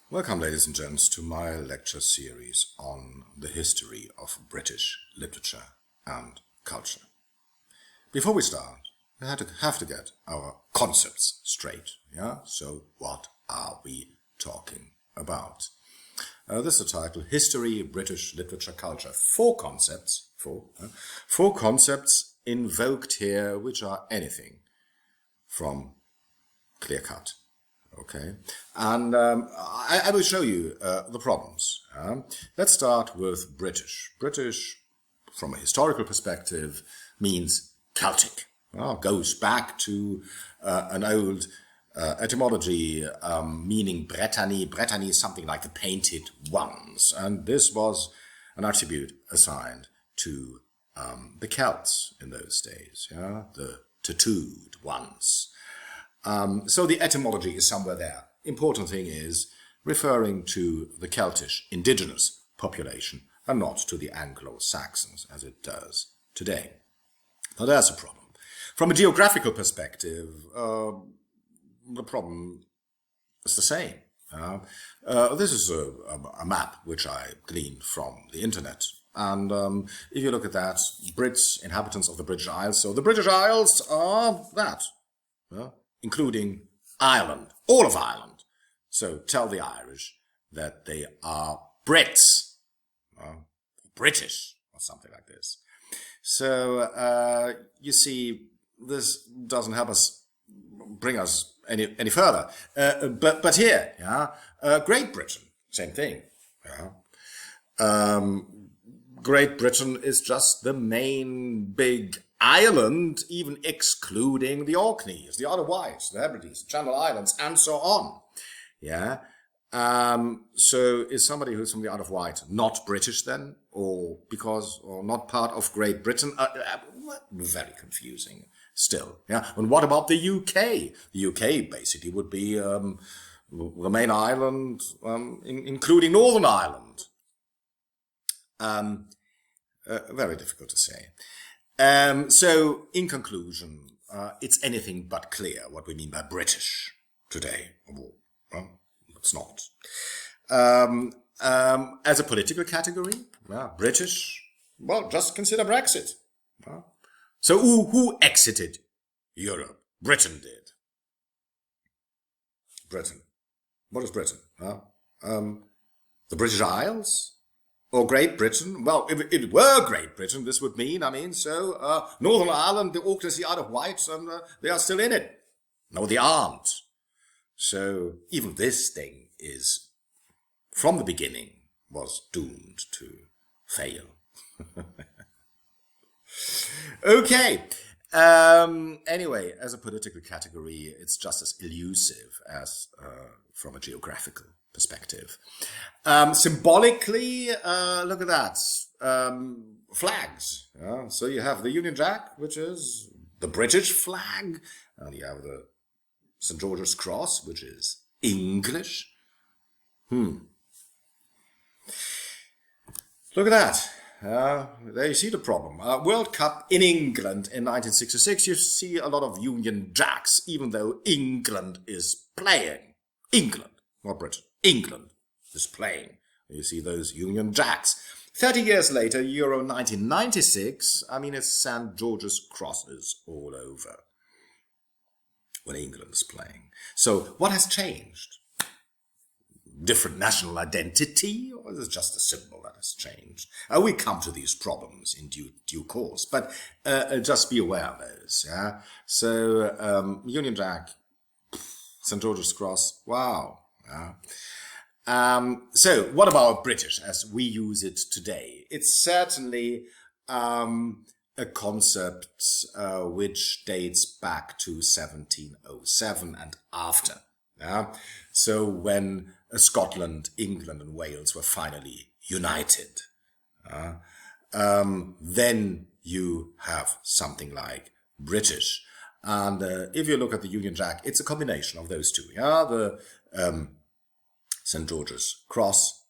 Welcome, ladies and gents, to my lecture series on the history of British literature and culture. Before we start, we have to get our concepts straight. So what are we talking about? This is the title: History, British Literature, Culture. Four concepts invoked here, which are anything from clear-cut. Okay, and I will show you the problems. Let's start with British. British, from a historical perspective, means Celtic. Goes back to an old etymology meaning Brittany. Brittany is something like the painted ones, and this was an attribute assigned to the Celts in those days, the tattooed ones. So the etymology is somewhere there. Important thing is referring to the Celtish indigenous population and not to the Anglo-Saxons as it does today. Now there's a problem. From a geographical perspective, the problem is the same. This is a map which I gleaned from the internet. And if you look at that, Brits, inhabitants of the British Isles. So the British Isles are that. Including Ireland, all of Ireland. So tell the Irish that they are Brits, British, or something like this. So you see, this doesn't help us, bring us any further. But here, Great Britain, same thing. Great Britain is just the main big Ireland, even excluding the Orkneys, the Isle of Wight, the Hebrides, the Channel Islands, and so on. So is somebody who's from the Isle of Wight not British then, or not part of Great Britain? Very confusing still. And what about the UK? The UK basically would be the main island, including Northern Ireland. Very difficult to say. So, in conclusion, it's anything but clear what we mean by British today. Well, it's not. As a political category, British, well, just consider Brexit. So, who exited Europe? Britain did. Britain. What is Britain? The British Isles? Or Great Britain? Well, if it were Great Britain, this would mean, Northern Ireland, the Orkneys, the Isle of Wight, and they are still in it. No, they aren't. So even this thing is, from the beginning, was doomed to fail. Okay. Anyway, as a political category, it's just as elusive as from a geographical perspective. Symbolically, look at that. Flags. So you have the Union Jack, which is the British flag, and you have the St. George's Cross, which is English. Look at that. There you see the problem. World Cup in England in 1966, you see a lot of Union Jacks, even though England is playing. England, not Britain. England is playing. You see those Union Jacks. 30 years later, Euro 1996, it's St. George's Crosses all over when England is playing. So what has changed? Different national identity, or is it just a symbol that has changed? We come to these problems in due course, but just be aware of those. So Union Jack, St. George's Cross, wow. So what about British as we use it today? It's certainly a concept which dates back to 1707 and after. So when Scotland, England and Wales were finally united, then you have something like British. And if you look at the Union Jack, it's a combination of those two. The St. George's Cross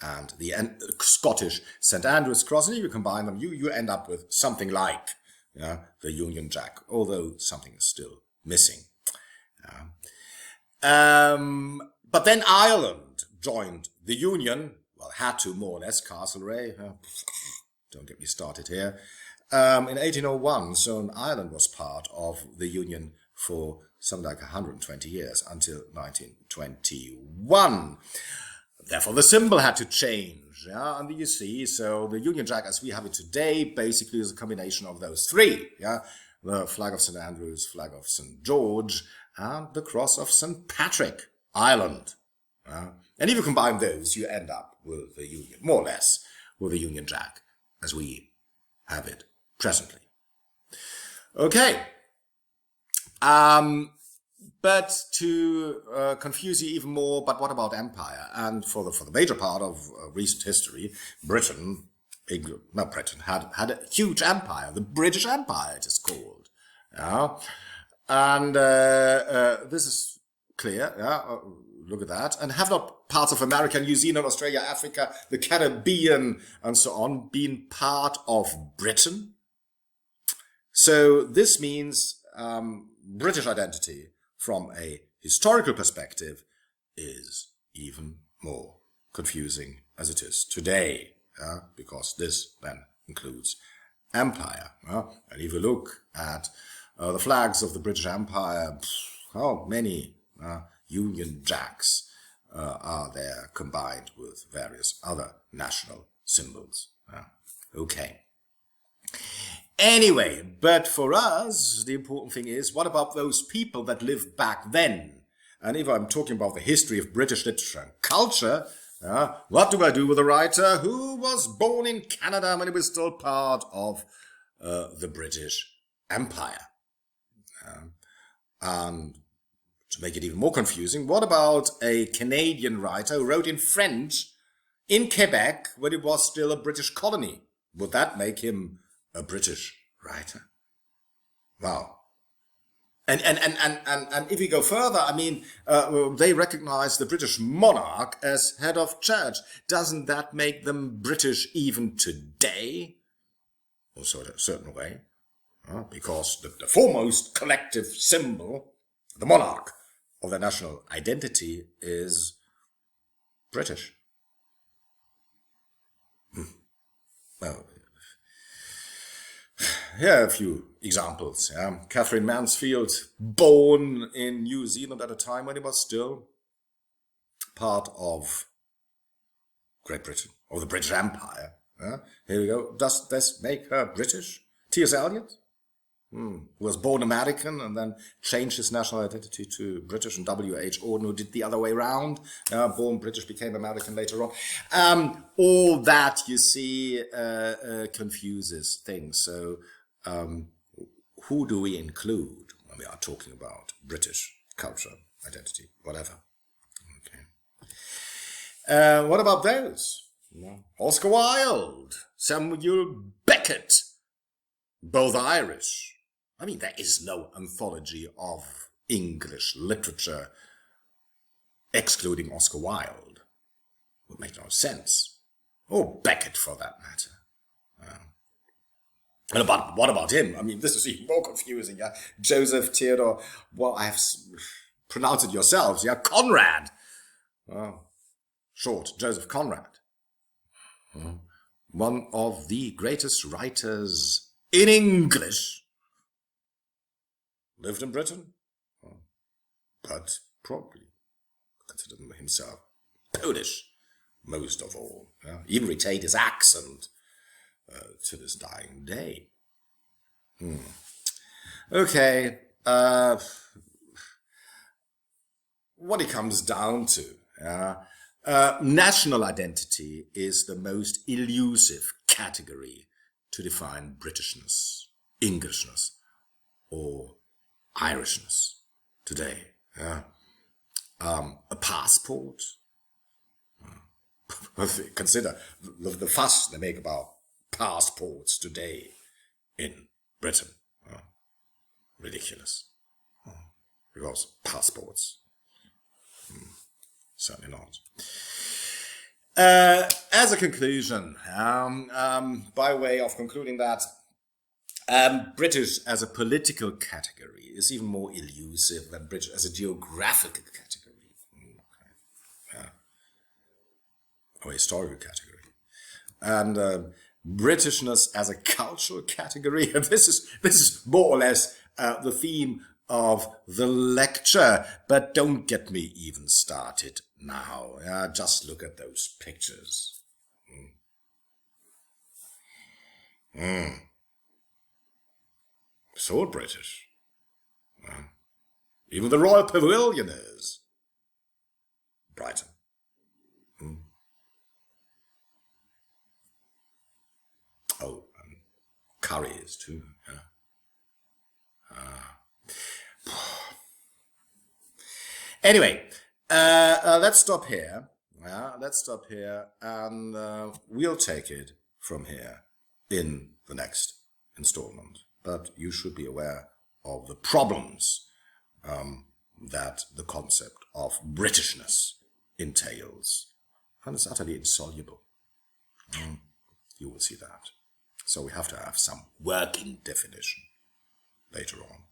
and the Scottish St. Andrew's Cross, and if you combine them, you end up with something like the Union Jack, although something is still missing. But then Ireland, joined the Union, well, had to more or less, Castlereagh, don't get me started here, in 1801, so Ireland was part of the Union for something like 120 years, until 1921. Therefore, the symbol had to change, yeah, and you see, so the Union Jack as we have it today basically is a combination of those three, yeah, the flag of St. Andrews, flag of St. George, and the cross of St. Patrick, Ireland. And if you combine those, you end up with the Union, more or less, with the Union Jack as we have it presently. Okay. But to confuse you even more, but what about empire? And for the major part of recent history, Britain had a huge empire, the British Empire it is called. Yeah? And this is clear, yeah? Look at that. And have not parts of America, New Zealand, Australia, Africa, the Caribbean, and so on, been part of Britain? So this means British identity from a historical perspective is even more confusing as it is today, because this then includes empire. And if you look at the flags of the British Empire, how many Union Jacks are there combined with various other national symbols? Okay. Anyway, but for us, the important thing is, what about those people that lived back then? And if I'm talking about the history of British literature and culture, what do I do with a writer who was born in Canada when he was still part of the British Empire? And to make it even more confusing, what about a Canadian writer who wrote in French in Quebec when it was still a British colony? Would that make him a British writer? Wow. And if we go further, I mean, they recognize the British monarch as head of church. Doesn't that make them British even today? Also in a certain way. Because the foremost collective symbol, the monarch of their national identity, is British. Well, here are a few examples. Catherine Mansfield, born in New Zealand at a time when it was still part of Great Britain, or the British Empire. Here we go. Does this make her British? T.S. Eliot, who was born American and then changed his national identity to British, and W.H. Auden, who did the other way around, born British, became American later on. All that, you see, confuses things. So who do we include when we are talking about British culture, identity, whatever? Okay. What about those? Oscar Wilde, Samuel Beckett, both Irish. I mean, there is no anthology of English literature excluding Oscar Wilde. It would make no sense. Or Beckett, for that matter. And what about him? I mean, this is even more confusing. Joseph Theodore, well, I have pronounced it yourselves. Conrad. Short, Joseph Conrad. One of the greatest writers in English. Lived in Britain, but probably considered himself Polish, most of all. Even retained his accent to this dying day. Okay, what it comes down to, national identity is the most elusive category to define Britishness, Englishness, or Irishness today. A passport. Consider the fuss they make about passports today in Britain. Ridiculous. Because passports. Certainly not. As a conclusion, by way of concluding that, British as a political category is even more elusive than British as a geographical category. or historical category. And Britishness as a cultural category. And this is more or less the theme of the lecture. But don't get me even started now. Just look at those pictures. So British. Even the Royal Pavilion is. Brighton. Oh, and curries too. Anyway, let's stop here. Let's stop here, and we'll take it from here in the next installment. But you should be aware of the problems that the concept of Britishness entails, and it's utterly insoluble. You will see that. So we have to have some working definition later on.